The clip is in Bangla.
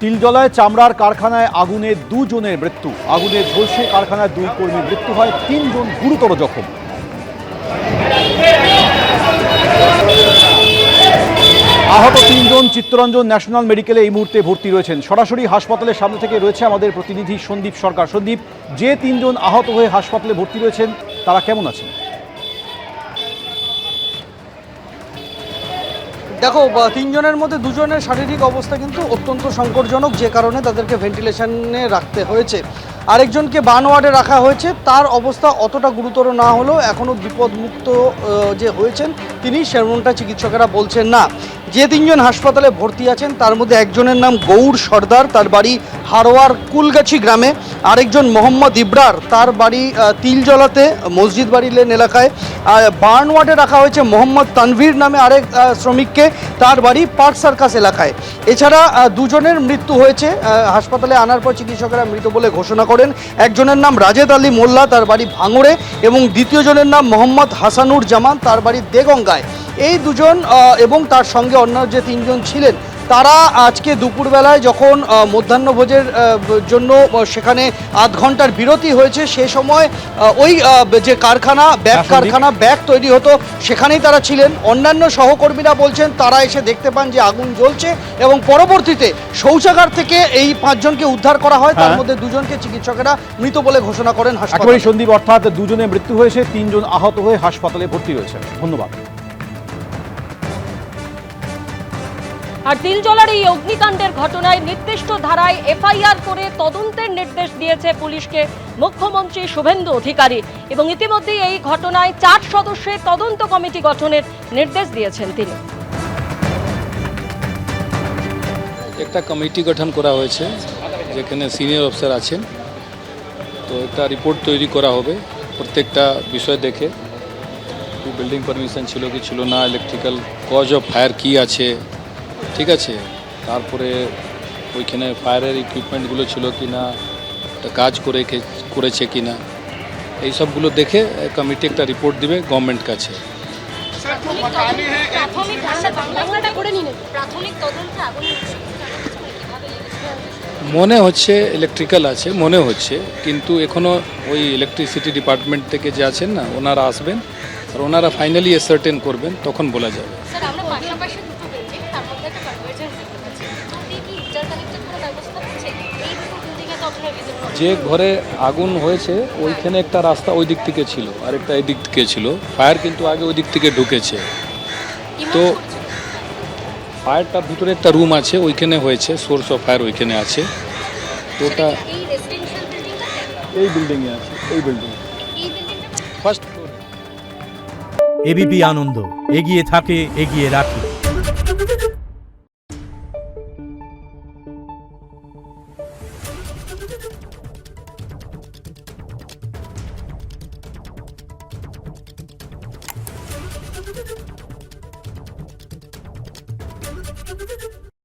তিলজলায় চামড়ার কারখানায় আগুনে দুজনের মৃত্যু। আগুনে ঝলসে কারখানায় 2 কর্মীর মৃত্যু হয়, 3 জন গুরুতর জখম। আহত 3 জন চিত্তরঞ্জন ন্যাশনাল মেডিকেলে এই মুহূর্তে ভর্তি রয়েছেন। সরাসরি হাসপাতালের সামনে থেকে রয়েছে আমাদের প্রতিনিধি সন্দীপ সরকার। সন্দীপ, যে 3 জন আহত হয়ে হাসপাতালে ভর্তি রয়েছেন তারা কেমন আছেন? দেখো, 3 জনের মধ্যে 2 জনের শারীরিক অবস্থা কিন্তু অত্যন্ত সংকটজনক, যে কারণে তাদেরকে ভেন্টিলেশনে রাখতে হয়েছে। আরেকজনকে বার্ন ওয়ার্ডে রাখা হয়েছে, তার অবস্থা অতটা গুরুতর না হলেও এখনও বিপদমুক্ত যে হয়েছেন তিনি সেমনটা চিকিৎসকেরা বলছেন না। যে 3 জন হাসপাতালে ভর্তি আছেন তার মধ্যে একজনের নাম গৌর সর্দার, তার বাড়ি হারোয়ার কুলগাছি গ্রামে। আরেকজন মোহাম্মদ ইবরার, তার বাড়ি তিলজলাতে মসজিদ বাড়ি লেন এলাকায়। বার্ন ওয়ার্ডে রাখা হয়েছে মোহাম্মদ তানভীর নামে আরেক শ্রমিককে, তার বাড়ি পার্ক সার্কাস এলাকায়। এছাড়া 2 জনের মৃত্যু হয়েছে। হাসপাতালে আনার পর চিকিৎসকেরা মৃত বলে ঘোষণা করেন। একজনের নাম রাজেদ আলী মোল্লা, তার বাড়ি ভাঙড়ে, এবং দ্বিতীয় জনের নাম মোহাম্মদ হাসানুর জামান, তার বাড়ি দেগঙ্গায়। এই 2 জন এবং তার সঙ্গে অন্য যে 3 জন ছিলেন তারা আজকে দুপুরবেলায় যখন মধ্যাহ্নভোজের জন্য সেখানে আধ ঘন্টার বিরতি হয়েছে, সে সময় ওই যে কারখানা ব্যাগ তৈরি হতো সেখানেই তারা ছিলেন। অন্যান্য সহকর্মীরা বলছেন তারা এসে দেখতে পান যে আগুন জ্বলছে, এবং পরবর্তীতে শৌচাগার থেকে এই 5 জনকে উদ্ধার করা হয়। তার মধ্যে 2 জনকে চিকিৎসকেরা মৃত বলে ঘোষণা করেন হাসপাতালে। সন্দীপ, অর্থাৎ 2 জনের মৃত্যু হয়েছে, 3 জন আহত হয়ে হাসপাতালে ভর্তি রয়েছে। ধন্যবাদ। আর তিলজলার এই অগ্নিকাণ্ডের ঘটনায় নির্দিষ্ট ধারায় এফআইআর করে তদন্তের নির্দেশ দিয়েছে পুলিশকে মুখ্যমন্ত্রী শুভেন্দু অধিকারী, এবং ইতিমধ্যেই এই ঘটনায় 4 সদস্যের তদন্ত কমিটি গঠনের নির্দেশ দিয়েছেন তিনি। একটা কমিটি গঠন করা হয়েছে যেখানে সিনিয়র অফিসার আছেন। তো একটা রিপোর্ট তৈরি করা হবে প্রত্যেকটা বিষয় দেখে, বিল্ডিং পারমিশন ছিল কি ছিল না, ইলেকট্রিক্যাল কজ অফ ফায়ার কী আছে, ঠিক আছে, তারপরে ওইখানে ফায়ারের ইকুইপমেন্টগুলো ছিল কি না, কাজ করেছে কি না, এই সবগুলো দেখে কমিটি একটা রিপোর্ট দিবে গভর্নমেন্ট কাছে। মনে হচ্ছে ইলেকট্রিক্যাল আছে মনে হচ্ছে, কিন্তু এখনও ওই ইলেকট্রিসিটি ডিপার্টমেন্ট থেকে যে আছেন না ওনারা আসবেন, আর ওনারা ফাইনালি এসার্টেন করবেন, তখন বলা যাবে। যে ঘরে আগুন হয়েছে ওইখানে একটা রাস্তা ওই দিক থেকে ছিল, আর একটা এই দিক থেকে ছিল। ফায়ার কিন্তু আগে ওই দিক থেকে ঢুকেছে। তো ফায়ারটার ভিতরে একটা রুম আছে, ওইখানে হয়েছে, সোর্স অফ ফায়ার ওইখানে আছে। তো ওটা এই বিল্ডিংয়ে আছে, এই বিল্ডিং ফার্স্ট ফ্লোর। এবিপি আনন্দ, এগিয়ে থাকে, এগিয়ে রাখে।